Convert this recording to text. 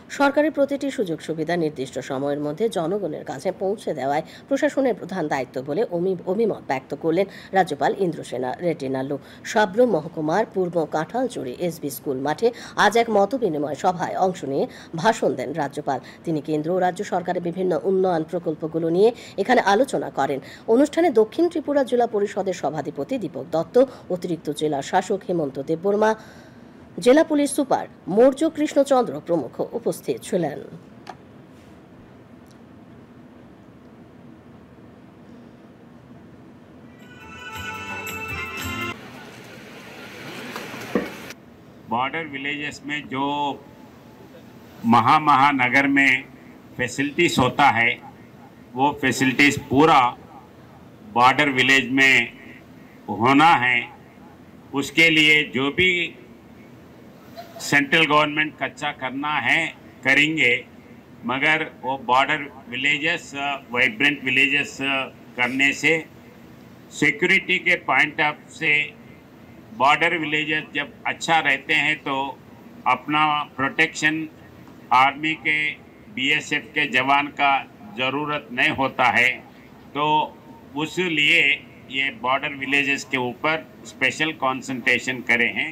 সরকারের প্রতিটি সুযোগ সুবিধা নির্দিষ্ট সময়ের মধ্যে জনগণের কাছে পৌঁছে দেওয়ায় প্রশাসনের প্রধান দায়িত্ব বলে অভিমত ব্যক্ত করলেন রাজ্যপাল ইন্দ্রসেনা রেড্ডিনাল্লু। সাব্রুম মহকুমার পূর্ব কাঁঠালচুরি এসবি স্কুল মাঠে আজ এক মতবিনিময় সভায় অংশ নিয়ে ভাষণ দেন রাজ্যপাল। তিনি কেন্দ্র ও রাজ্য সরকারের বিভিন্ন উন্নয়ন প্রকল্পগুলো নিয়ে এখানে আলোচনা করেন। অনুষ্ঠানে দক্ষিণ ত্রিপুরা জেলা পরিষদের সভাধিপতি দীপক দত্ত, অতিরিক্ত জেলা শাসক হেমন্ত দেববর্মা, জেলা পুলিশ সুপার মৌর্য কৃষ্ণচন্দ্র প্রমুখ উপস্থিত ছিলেন। बॉर्डर विलेजेस में जो महानगर में फैसिलिटीज होता है वो फैसिलिटीज पूरा बॉर्डर विलेज में होना है। उसके लिए जो भी सेंट्रल गवर्नमेंट कच्चा करना है करेंगे, मगर वो बॉर्डर विलेजेस वाइब्रेंट विलेजेस करने से सिक्योरिटी के पॉइंट ऑफ से बॉर्डर विलेजेस जब अच्छा रहते हैं तो अपना प्रोटेक्शन आर्मी के बीएसएफ के जवान का ज़रूरत नहीं होता है। तो उस लिए ये बॉर्डर विलेजेस के ऊपर स्पेशल कंसंट्रेशन करे हैं।